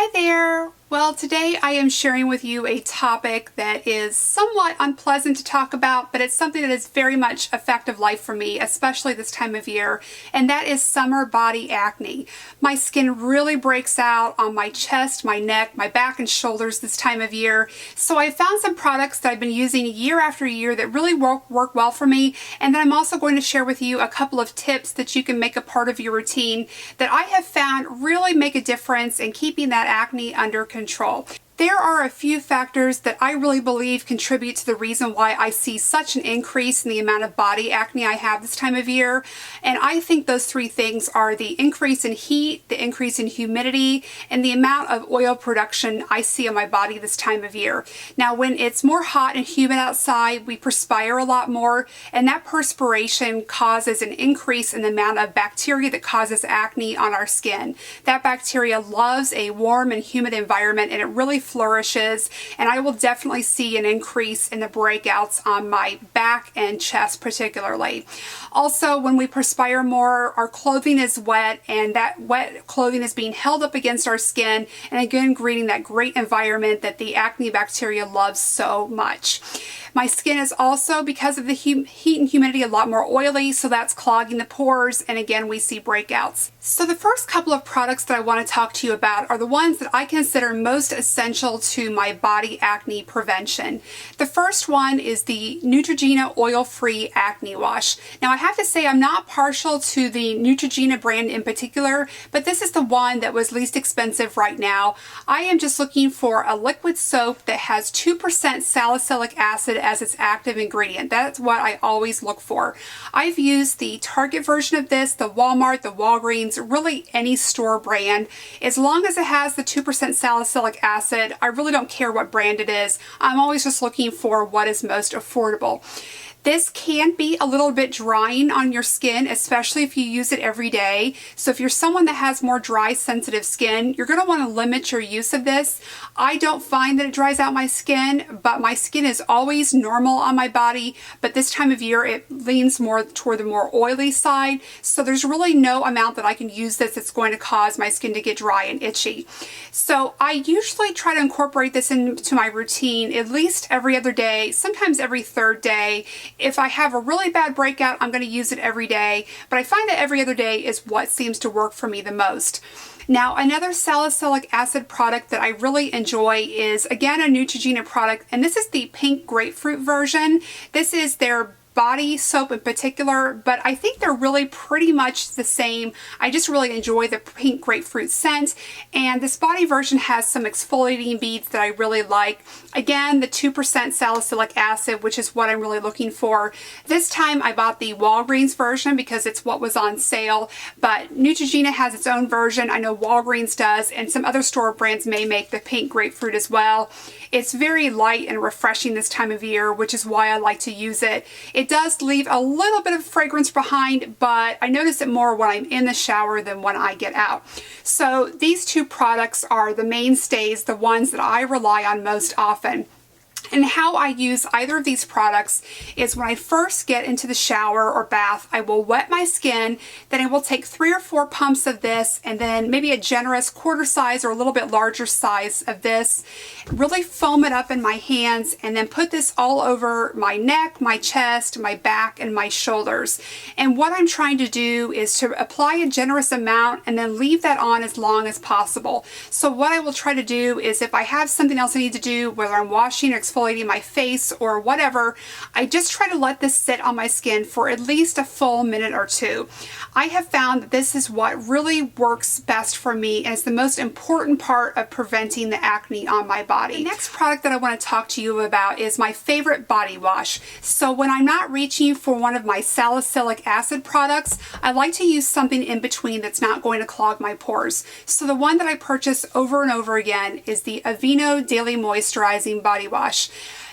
Hi there! Well, today I am sharing with you a topic that is somewhat unpleasant to talk about, but it's something that is very much a fact of life for me, especially this time of year, and that is summer body acne. My skin really breaks out on my chest, my neck, my back, and shoulders this time of year, so I found some products that I've been using year after year that really work well for me, and then I'm also going to share with you a couple of tips that you can make a part of your routine that I have found really make a difference in keeping that acne under control. There are a few factors that I really believe contribute to the reason why I see such an increase in the amount of body acne I have this time of year. And I think those three things are the increase in heat, the increase in humidity, and the amount of oil production I see on my body this time of year. Now, when it's more hot and humid outside, we perspire a lot more, and that perspiration causes an increase in the amount of bacteria that causes acne on our skin. That bacteria loves a warm and humid environment, and it really flourishes, and I will definitely see an increase in the breakouts on my back and chest particularly. Also, when we perspire more, our clothing is wet, and that wet clothing is being held up against our skin, and again creating that great environment that the acne bacteria loves so much. My skin is also, because of the heat and humidity, a lot more oily, so that's clogging the pores, and again we see breakouts. So the first couple of products that I want to talk to you about are the ones that I consider most essential to my body acne prevention. The first one is the Neutrogena Oil-Free Acne Wash. Now I have to say I'm not partial to the Neutrogena brand in particular, but this is the one that was least expensive right now. I am just looking for a liquid soap that has 2% salicylic acid as its active ingredient. That's what I always look for. I've used the Target version of this, the Walmart, the Walgreens, really any store brand. As long as it has the 2% salicylic acid, I really don't care what brand it is. I'm always just looking for what is most affordable. This can be a little bit drying on your skin, especially if you use it every day. So if you're someone that has more dry, sensitive skin, you're going to want to limit your use of this. I don't find that it dries out my skin, but my skin is always normal on my body. But this time of year, it leans more toward the more oily side. So there's really no amount that I can use this that's going to cause my skin to get dry and itchy. So I usually try to incorporate this into my routine at least every other day, sometimes every third day. If I have a really bad breakout, I'm going to use it every day, but I find that every other day is what seems to work for me the most. Now, another salicylic acid product that I really enjoy is, again, a Neutrogena product, and this is the pink grapefruit version. This is their body soap in particular, but I think they're really pretty much the same. I just really enjoy the pink grapefruit scent, and this body version has some exfoliating beads that I really like. Again, the 2% salicylic acid, which is what I'm really looking for. This time I bought the Walgreens version because it's what was on sale, but Neutrogena has its own version. I know Walgreens does, and some other store brands may make the pink grapefruit as well. It's very light and refreshing this time of year, which is why I like to use it. It does leave a little bit of fragrance behind, but I notice it more when I'm in the shower than when I get out. So these two products are the mainstays, the ones that I rely on most often. And how I use either of these products is when I first get into the shower or bath, I will wet my skin, then I will take 3 or 4 pumps of this, and then maybe a generous quarter size or a little bit larger size of this, really foam it up in my hands, and then put this all over my neck, my chest, my back, and my shoulders. And what I'm trying to do is to apply a generous amount and then leave that on as long as possible. So what I will try to do is, if I have something else I need to do, whether I'm washing or exfoliating my face or whatever, I just try to let this sit on my skin for at least a full minute or two. I have found that this is what really works best for me, and it's the most important part of preventing the acne on my body. The next product that I want to talk to you about is my favorite body wash. So when I'm not reaching for one of my salicylic acid products, I like to use something in between that's not going to clog my pores. So the one that I purchase over and over again is the Aveeno Daily Moisturizing Body Wash.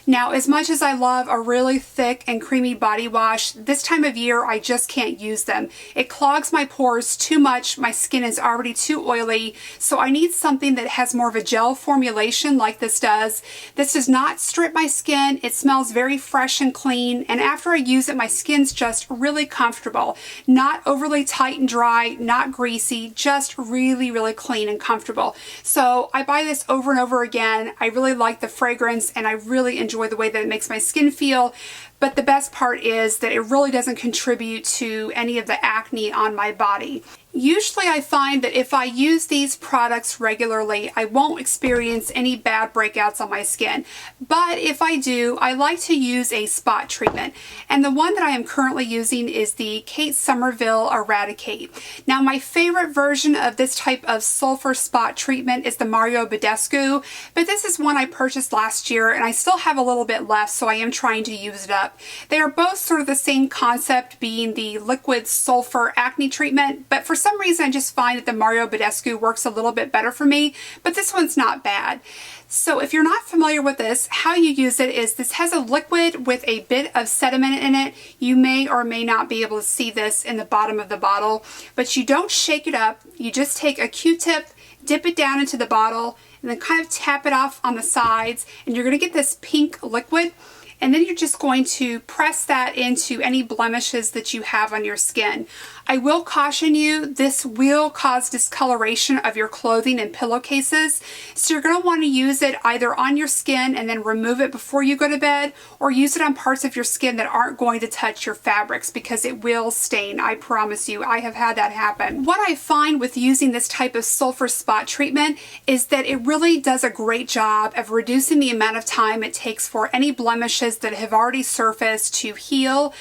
Now, as much as I love a really thick and creamy body wash, this time of year I just can't use them. It clogs my pores too much, my skin is already too oily, so I need something that has more of a gel formulation like this does. This does not strip my skin, it smells very fresh and clean, and after I use it my skin's just really comfortable. Not overly tight and dry, not greasy, just really, really clean and comfortable. So I buy this over and over again. I really like the fragrance and I really enjoy the way that it makes my skin feel. But the best part is that it really doesn't contribute to any of the acne on my body. Usually I find that if I use these products regularly, I won't experience any bad breakouts on my skin. But if I do, I like to use a spot treatment. And the one that I am currently using is the Kate Somerville Eradicate. Now my favorite version of this type of sulfur spot treatment is the Mario Badescu, but this is one I purchased last year and I still have a little bit left, so I am trying to use it up. They are both sort of the same concept, being the liquid sulfur acne treatment, but for some reason I just find that the Mario Badescu works a little bit better for me, but this one's not bad. So if you're not familiar with this, how you use it is this has a liquid with a bit of sediment in it. You may or may not be able to see this in the bottom of the bottle, but you don't shake it up. You just take a Q-tip, dip it down into the bottle, and then kind of tap it off on the sides, and you're going to get this pink liquid. And then you're just going to press that into any blemishes that you have on your skin. I will caution you, this will cause discoloration of your clothing and pillowcases. So you're going to want to use it either on your skin and then remove it before you go to bed, or use it on parts of your skin that aren't going to touch your fabrics, because it will stain. I promise you, I have had that happen. What I find with using this type of sulfur spot treatment is that it really does a great job of reducing the amount of time it takes for any blemishes that have already surfaced to heal.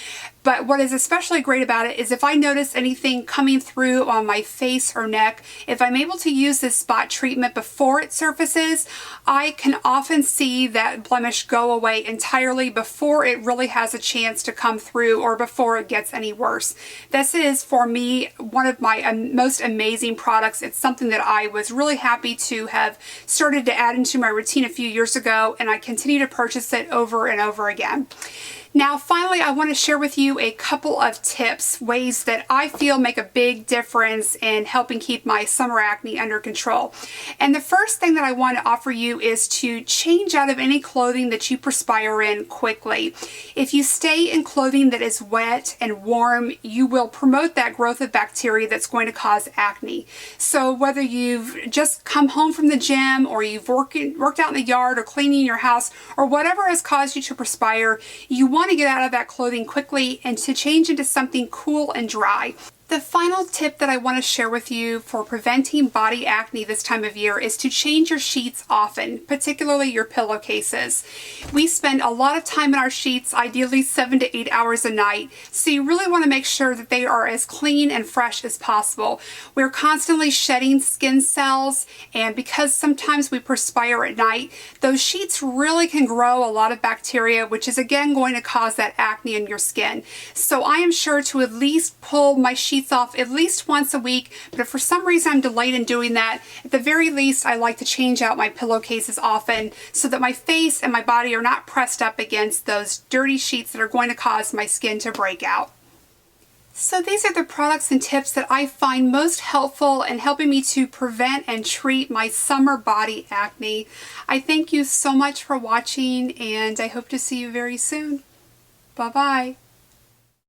But what is especially great about it is if I notice anything coming through on my face or neck, if I'm able to use this spot treatment before it surfaces, I can often see that blemish go away entirely before it really has a chance to come through or before it gets any worse. This is, for me, one of my most amazing products. It's something that I was really happy to have started to add into my routine a few years ago, and I continue to purchase it over and over again. Now finally, I want to share with you a couple of tips, ways that I feel make a big difference in helping keep my summer acne under control. And the first thing that I want to offer you is to change out of any clothing that you perspire in quickly. If you stay in clothing that is wet and warm, you will promote that growth of bacteria that's going to cause acne. So whether you've just come home from the gym, or you've worked out in the yard, or cleaning your house, or whatever has caused you to perspire, you want to get out of that clothing quickly and to change into something cool and dry. The final tip that I want to share with you for preventing body acne this time of year is to change your sheets often, particularly your pillowcases. We spend a lot of time in our sheets, ideally 7 to 8 hours a night, so you really want to make sure that they are as clean and fresh as possible. We're constantly shedding skin cells, and because sometimes we perspire at night, those sheets really can grow a lot of bacteria, which is again going to cause that acne in your skin. So I am sure to at least pull my sheets off at least once a week, but if for some reason I'm delayed in doing that, at the very least I like to change out my pillowcases often so that my face and my body are not pressed up against those dirty sheets that are going to cause my skin to break out. So these are the products and tips that I find most helpful in helping me to prevent and treat my summer body acne. I thank you so much for watching, and I hope to see you very soon. Bye-bye.